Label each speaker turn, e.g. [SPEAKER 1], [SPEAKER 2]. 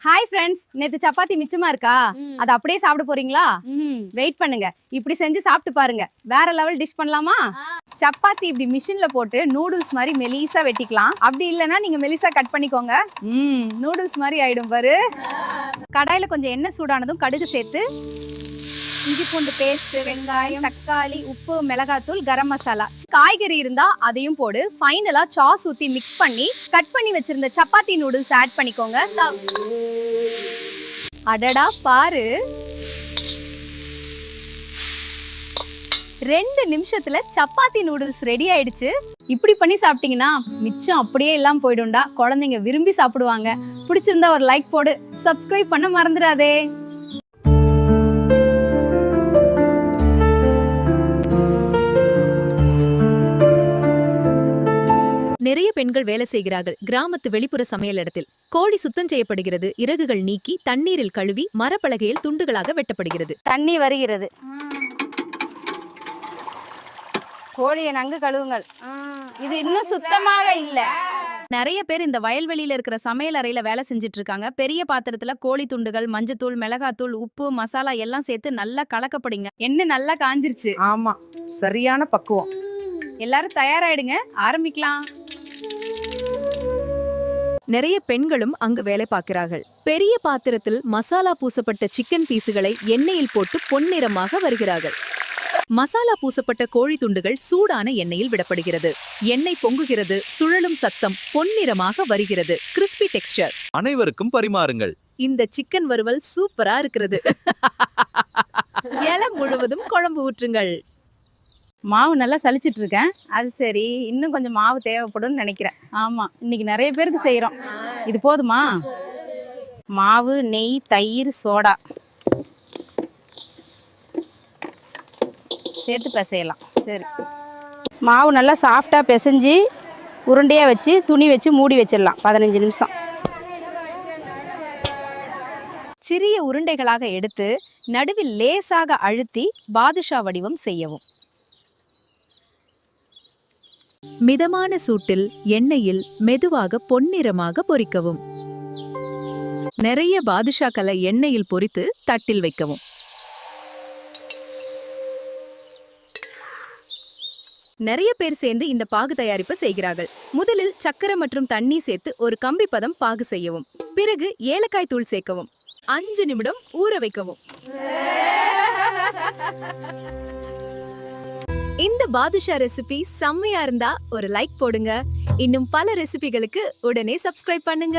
[SPEAKER 1] Hi friends, நேத்து சப்பாத்தி மிச்சமா இருக்கா? அது அப்படியே சாப்பிட போறீங்களா? வெயிட் பண்ணுங்க, இப்படி செஞ்சு சாப்பிட்டு பாருங்க. வேற லெவல் டிஷ் பண்ணலாமா? சப்பாத்தி இப்படி மிஷின்ல போட்டு நூடுல்ஸ் மாதிரி மெலிசா வெட்டிக்கலாம். அப்படி இல்லைன்னா நீங்க மெலிசா கட் பண்ணிக்கோங்க. நூடுல்ஸ் மாதிரி ஆயிடும் பாரு. கடாயில கொஞ்சம் எண்ணெய் சூடானதும் கடுகு சேர்த்து இஞ்சி பூண்டு பேஸ்ட், வெங்காயம், தக்காளி, உப்பு, மிளகாத்தூள், கரம் மசாலா, காய்கறி இருந்தா அதையும் போடு. ஃபைனலா சாஸ் ஊத்தி மிக்ஸ் பண்ணி கட் பண்ணி வச்சிருந்த சப்பாத்தி நூடுல்ஸ் ஆட் பண்ணிக்கோங்க. அடடா பாரு, 2 நிமிஷத்துல சப்பாத்தி நூடுல்ஸ் ரெடி ஆயிடுச்சு. இப்படி பண்ணி சாப்பிட்டீங்கன்னா மிச்சம் அப்படியே எல்லாம் போயிடும்டா. குழந்தைங்க விரும்பி சாப்பிடுவாங்க. பிடிச்சிருந்தா ஒரு லைக் போடு, சப்ஸ்கிரைப் பண்ண மறந்துடாதே.
[SPEAKER 2] நிறைய பெண்கள் வேலை செய்கிறார்கள் கிராமத்து வெளிப்புற சமையல் இடத்தில். கோழி சுத்தம் செய்யப்படுகிறது, இறகுகள் நீக்கி தண்ணீரில் கழுவி மரப்பலகையில் துண்டுகளாக வெட்டப்படுகிறது.
[SPEAKER 1] தண்ணி வருகிறது, கோழியை நன்கு கழுவுங்கள். இது இன்னும் சுத்தமாக இல்ல.
[SPEAKER 2] நிறைய பேர் இந்த வயல்வெளியில இருக்கிற சமையல் அறையில வேலை செஞ்சுட்டு இருக்காங்க. பெரிய பாத்திரத்துல கோழி துண்டுகள், மஞ்சத்தூள், மிளகாத்தூள், உப்பு, மசாலா எல்லாம் சேர்த்து நல்லா கலக்கப்படுங்க.
[SPEAKER 1] எண்ணெய் நல்லா காஞ்சிருச்சு.
[SPEAKER 3] ஆமா, சரியான பக்குவம்.
[SPEAKER 1] எல்லாரும் தயாராயிடுங்க, ஆரம்பிக்கலாம்.
[SPEAKER 2] நிறைய பெண்களும் அங்கு வேலை பார்க்கிறார்கள். பெரிய பாத்திரத்தில் மசாலா பூசப்பட்ட சிக்கன் பீஸுகளை எண்ணெயில் போட்டு பொன்னிறமாக வருகிறார்கள். மசாலா பூசப்பட்ட கோழி துண்டுகள் சூடான எண்ணெயில் விடப்படுகிறது. எண்ணெய் பொங்குகிறது, சுழலும் சத்தம், பொன்னிறமாக வருகிறது. Crispy texture.
[SPEAKER 4] அனைவருக்கும் பரிமாறுங்கள்.
[SPEAKER 2] இந்த சிக்கன் வறுவல் சூப்பரா இருக்கிறது. இலை முழுவதும் குழம்பு ஊற்றுங்கள்.
[SPEAKER 1] மாவு நல்லா சலிச்சிட்டு இருக்கேன்.
[SPEAKER 3] அது சரி, இன்னும் கொஞ்சம் மாவு தேவைப்படும்னு நினைக்கிறேன்.
[SPEAKER 1] ஆமா, இன்னைக்கு நிறைய பேருக்கு செய்யறோம். இது போதுமா? மாவு, நெய், தயிர், சோடா சேர்த்து பிசையலாம். சரி, மாவு நல்லா சாஃப்டா பிசைஞ்சு உருண்டையா வச்சு துணி வச்சு மூடி வச்சிடலாம் 15 நிமிஷம்.
[SPEAKER 2] சிறிய உருண்டைகளாக எடுத்து நடுவில் லேசாக அழுத்தி பாதுஷா வடிவம் செய்யவும். மிதமான சூட்டில் எண்ணெயில் மெதுவாக பொன்னிறமாக பொரிக்கவும். நிறைய பாதுஷாக்களை எண்ணெயில் பொரித்து தட்டில் வைக்கவும். நிறைய பேர் சேர்ந்து இந்த பாகு தயாரிப்பு செய்கிறார்கள். முதலில் சக்கரை மற்றும் தண்ணி சேர்த்து ஒரு கம்பி பதம் பாகு செய்யவும். பிறகு ஏலக்காய் தூள் சேர்க்கவும். 5 நிமிடம் ஊற வைக்கவும். இந்த பாதுஷா ரெசிபி செம்மையா இருந்தா ஒரு லைக் போடுங்க. இன்னும் பல ரெசிபிகளுக்கு உடனே சப்ஸ்கிரைப் பண்ணுங்க.